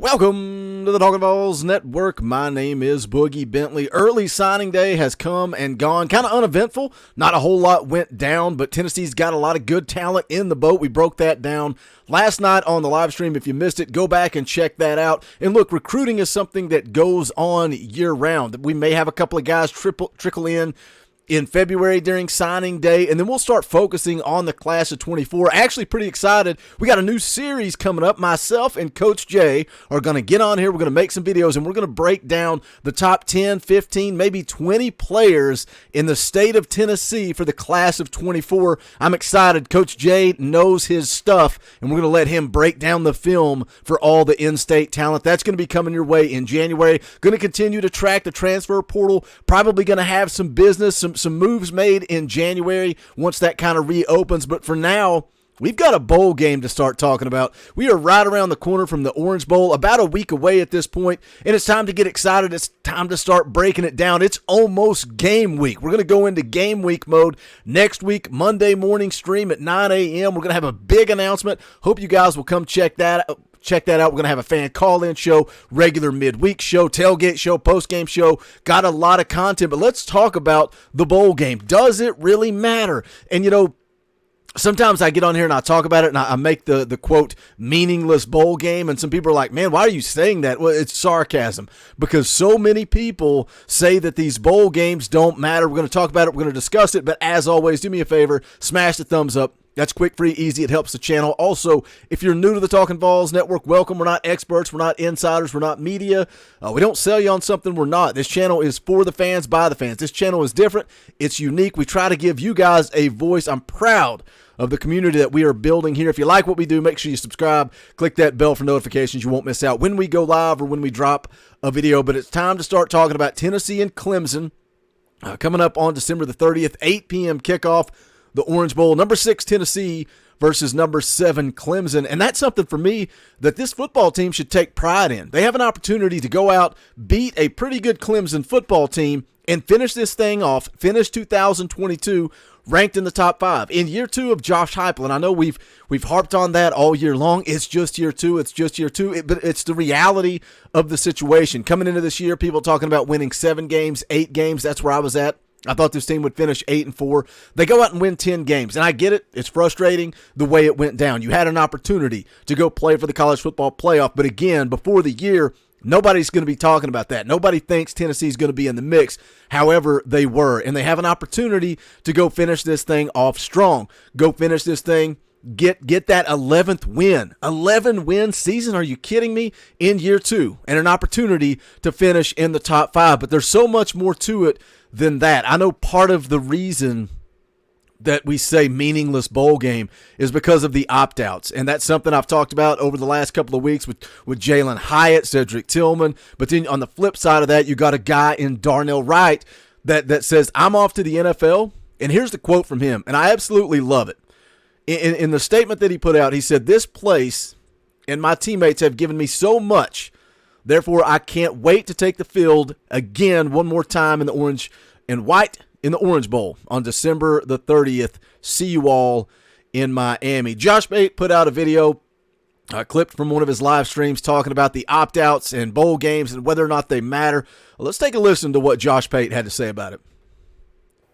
Welcome to the Talkin VAWLS Network. My name is Boogie Bentley. Early signing day has come and gone. Kind of uneventful. Not a whole lot went down, but Tennessee's got a lot of good talent in the boat. We broke that down last night on the live stream. If you missed it, go back and check that out. And look, recruiting is something that goes on year-round. We may have a couple of guys trickle in February during signing day, and then we'll start focusing on the class of 24. Actually pretty excited. We got a new series coming up. Myself and Coach Jay are going to get on here. We're going to make some videos, and we're going to break down the top 10, 15, maybe 20 players in the state of Tennessee for the class of 24. I'm excited. Coach Jay knows his stuff, and we're going to let him break down the film for all the in-state talent. That's going to be coming your way in January. Going to continue to track the transfer portal. Probably going to have some business, some moves made in January once that kind of reopens. But for now, we've got a bowl game to start talking about. We are right around the corner from the Orange Bowl, about a week away at this point, and it's time to get excited. It's time to start breaking it down. It's almost game week. We're going to go into game week mode next week, Monday morning stream at 9 a.m. We're going to have a big announcement. Hope you guys will come check that out. We're going to have a fan call-in show, regular midweek show, tailgate show, post-game show. Got a lot of content, but let's talk about the bowl game. Does it really matter? And, you know, sometimes I get on here and I talk about it and I make the quote, meaningless bowl game, and some people are like, man, why are you saying that? Well, it's sarcasm because so many people say that these bowl games don't matter. We're going to talk about it. We're going to discuss it, but as always, do me a favor, smash the thumbs up. That's quick, free, easy. It helps the channel. Also, if you're new to the Talkin VAWLS Network, welcome. We're not experts. We're not insiders. We're not media. We don't sell you on something we're not. This channel is for the fans, by the fans. This channel is different. It's unique. We try to give you guys a voice. I'm proud of the community that we are building here. If you like what we do, make sure you subscribe. Click that bell for notifications. You won't miss out when we go live or when we drop a video. But it's time to start talking about Tennessee and Clemson. Coming up on December the 30th, 8 p.m. kickoff. The Orange Bowl, number 6 Tennessee versus number 7 Clemson. And that's something for me that this football team should take pride in. They have an opportunity to go out, beat a pretty good Clemson football team, and finish this thing off, finish 2022 ranked in the top 5. In year 2 of Josh Heupel, and I know we've harped on that all year long. It's just year 2. It's just year 2. But it's the reality of the situation. Coming into this year, people talking about winning 7 games, 8 games. That's where I was at. I thought this team would finish 8-4. They go out and win 10 games, and I get it. It's frustrating the way it went down. You had an opportunity to go play for the college football playoff, but again, before the year, nobody's going to be talking about that. Nobody thinks Tennessee's going to be in the mix. However, they were, and they have an opportunity to go finish this thing off strong. Go finish this thing. Get that 11th win. 11-win season? Are you kidding me? In year 2, and an opportunity to finish in the top 5. But there's so much more to it than that. I know part of the reason that we say meaningless bowl game is because of the opt-outs, and that's something I've talked about over the last couple of weeks with Jalen Hyatt, Cedric Tillman. But then on the flip side of that, you got a guy in Darnell Wright that says, I'm off to the NFL. And here's the quote from him, and I absolutely love it. In the statement that he put out, he said, this place and my teammates have given me so much. Therefore, I can't wait to take the field again one more time in the orange and white in the Orange Bowl on December the 30th. See you all in Miami. Josh Pate put out a video clipped from one of his live streams talking about the opt-outs and bowl games and whether or not they matter. Well, let's take a listen to what Josh Pate had to say about it.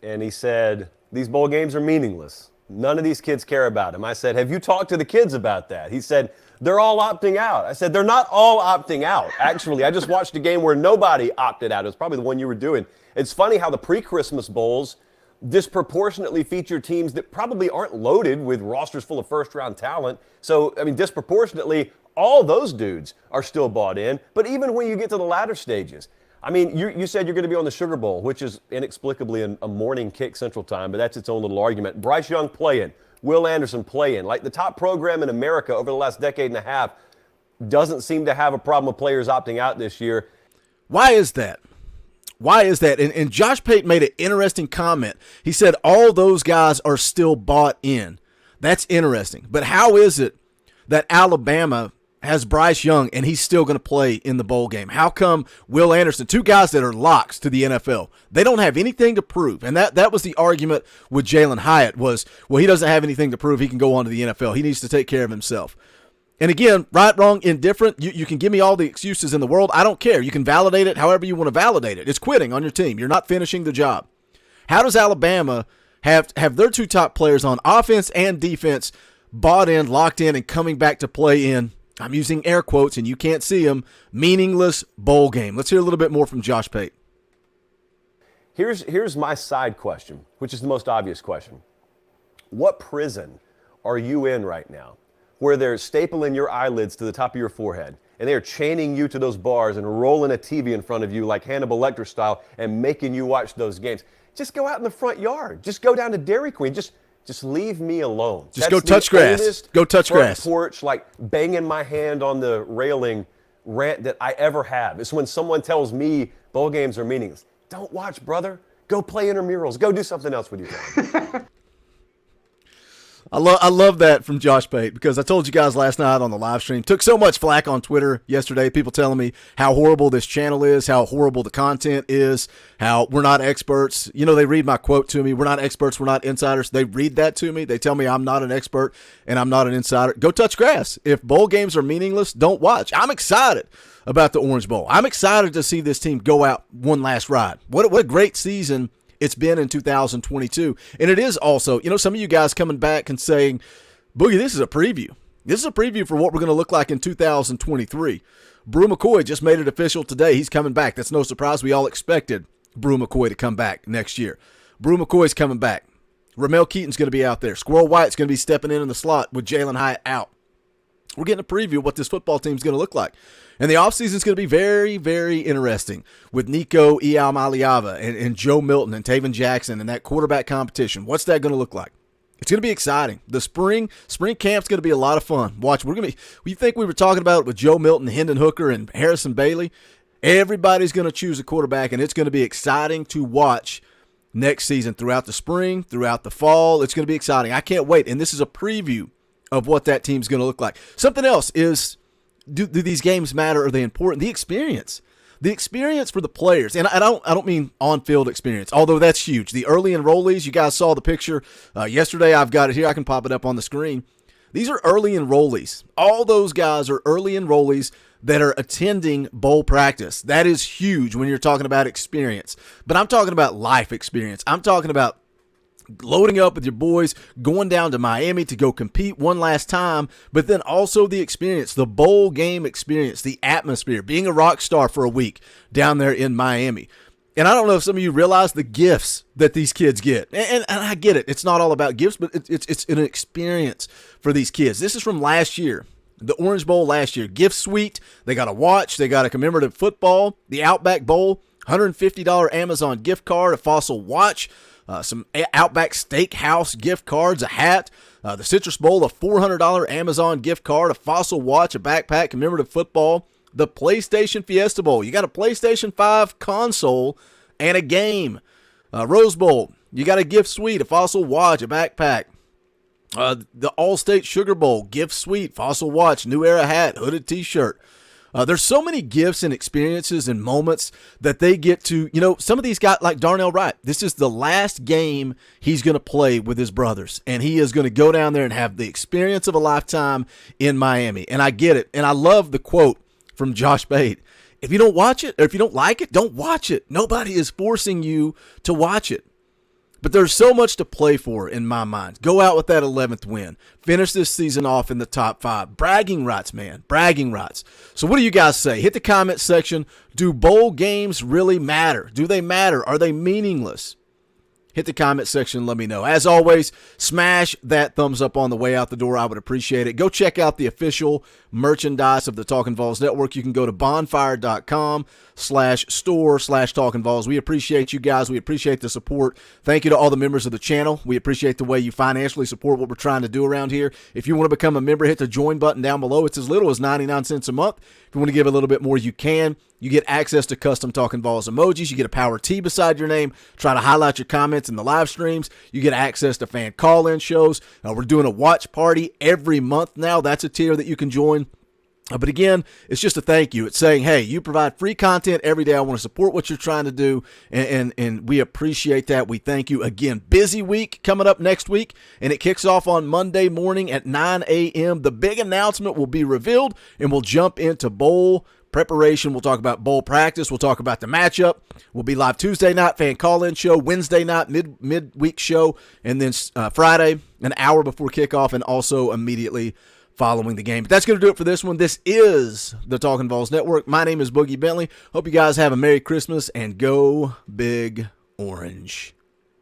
And he said, these bowl games are meaningless. None of these kids care about them. I said, have you talked to the kids about that? He said, they're all opting out. I said, they're not all opting out. Actually, I just watched a game where nobody opted out. It was probably the one you were doing. It's funny how the pre-Christmas bowls disproportionately feature teams that probably aren't loaded with rosters full of first-round talent. So, I mean, disproportionately, all those dudes are still bought in. But even when you get to the latter stages, I mean, you said you're going to be on the Sugar Bowl, which is inexplicably a morning kick Central Time, but that's its own little argument. Bryce Young playing, Will Anderson playing. Like the top program in America over the last decade and a half doesn't seem to have a problem with players opting out this year. Why is that? Why is that? And Josh Pate made an interesting comment. He said all those guys are still bought in. That's interesting. But how is it that Alabama has Bryce Young and he's still going to play in the bowl game? How come Will Anderson, 2 guys that are locks to the NFL, they don't have anything to prove? And that was the argument with Jalen Hyatt was, well, he doesn't have anything to prove. He can go on to the NFL. He needs to take care of himself. And again, right, wrong, indifferent, you can give me all the excuses in the world. I don't care. You can validate it however you want to validate it. It's quitting on your team. You're not finishing the job. How does Alabama have their two top players on offense and defense bought in, locked in, and coming back to play in, I'm using air quotes and you can't see them, meaningless bowl game? Let's hear a little bit more from Josh Pate. Here's my side question, which is the most obvious question. What prison are you in right now where they're stapling your eyelids to the top of your forehead and they're chaining you to those bars and rolling a TV in front of you like Hannibal Lecter style and making you watch those games? Just go out in the front yard. Just go down to Dairy Queen. Just leave me alone. Just go touch grass. Go touch grass. Porch, like banging my hand on the railing rant that I ever have. It's when someone tells me bowl games are meaningless. Don't watch, brother. Go play intramurals. Go do something else with your time. I love that from Josh Pate, because I told you guys last night on the live stream, took so much flack on Twitter yesterday, people telling me how horrible this channel is, how horrible the content is, how we're not experts. You know, they read my quote to me, we're not experts, we're not insiders. They read that to me. They tell me I'm not an expert and I'm not an insider. Go touch grass. If bowl games are meaningless, don't watch. I'm excited about the Orange Bowl. I'm excited to see this team go out one last ride. What a great season it's been in 2022. And it is also, you know, some of you guys coming back and saying, Boogie, this is a preview. This is a preview for what we're going to look like in 2023. Brew McCoy just made it official today. He's coming back. That's no surprise. We all expected Brew McCoy to come back next year. Brew McCoy's coming back. Ramel Keaton's going to be out there. Squirrel White's going to be stepping in the slot with Jalen Hyatt out. We're getting a preview of what this football team's going to look like. And the offseason is going to be very, very interesting with Nico Iamaleava and Joe Milton and Taven Jackson and that quarterback competition. What's that going to look like? It's going to be exciting. The spring camp's going to be a lot of fun. Watch, we think we were talking about it with Joe Milton, Hendon Hooker, and Harrison Bailey. Everybody's going to choose a quarterback, and it's going to be exciting to watch next season throughout the spring, throughout the fall. It's going to be exciting. I can't wait. And this is a preview of what that team's going to look like. Something else is, do these games matter? Are they important? The experience for the players. And I don't mean on-field experience, although that's huge. The early enrollees, you guys saw the picture yesterday. I've got it here. I can pop it up on the screen. These are early enrollees. All those guys are early enrollees that are attending bowl practice. That is huge when you're talking about experience. But I'm talking about life experience. I'm talking about loading up with your boys, going down to Miami to go compete one last time, but then also the experience, the bowl game experience, the atmosphere, being a rock star for a week down there in Miami. And I don't know if some of you realize the gifts that these kids get. And I get it. It's not all about gifts, but it's an experience for these kids. This is from last year, the Orange Bowl last year. Gift suite. They got a watch. They got a commemorative football. The Outback Bowl, $150 Amazon gift card, a Fossil watch, some Outback Steakhouse gift cards, a hat, the Citrus Bowl, a $400 Amazon gift card, a Fossil watch, a backpack, commemorative football, the PlayStation Fiesta Bowl. You got a PlayStation 5 console and a game. Rose Bowl, you got a gift suite, a Fossil watch, a backpack. The All-State Sugar Bowl, gift suite, Fossil watch, New Era hat, hooded t-shirt. There's so many gifts and experiences and moments that they get to, you know, some of these guys like Darnell Wright. This is the last game he's going to play with his brothers, and he is going to go down there and have the experience of a lifetime in Miami. And I get it. And I love the quote from Josh Pate. If you don't watch it, or if you don't like it, don't watch it. Nobody is forcing you to watch it. But there's so much to play for in my mind. Go out with that 11th win. Finish this season off in the top 5. Bragging rights, man. Bragging rights. So what do you guys say? Hit the comment section. Do bowl games really matter? Do they matter? Are they meaningless? Hit the comment section and let me know. As always, smash that thumbs up on the way out the door. I would appreciate it. Go check out the official merchandise of the Talkin' VAWLS Network. You can go to bonfire.com/store/Talkin' VAWLS. We appreciate you guys. We appreciate the support. Thank you to all the members of the channel. We appreciate the way you financially support what we're trying to do around here. If you want to become a member, hit the join button down below. It's as little as 99 cents a month. If you want to give a little bit more, you can. You get access to custom Talkin' VAWLS emojis. You get a power T beside your name. Try to highlight your comments in the live streams. You get access to fan call-in shows. We're doing a watch party every month now. That's a tier that you can join. But again, it's just a thank you. It's saying, hey, you provide free content every day. I want to support what you're trying to do, and we appreciate that. We thank you. Again, busy week coming up next week, and it kicks off on Monday morning at 9 a.m. The big announcement will be revealed, and we'll jump into bowl preparation. We'll talk about bowl practice. We'll talk about the matchup. We'll be live Tuesday night, fan call-in show, Wednesday night, midweek show, and then Friday, an hour before kickoff, and also immediately following the game. But that's going to do it for this one. This is the Talkin' VAWLS Network. My name is Boogie Bentley. Hope you guys have a Merry Christmas and go Big Orange.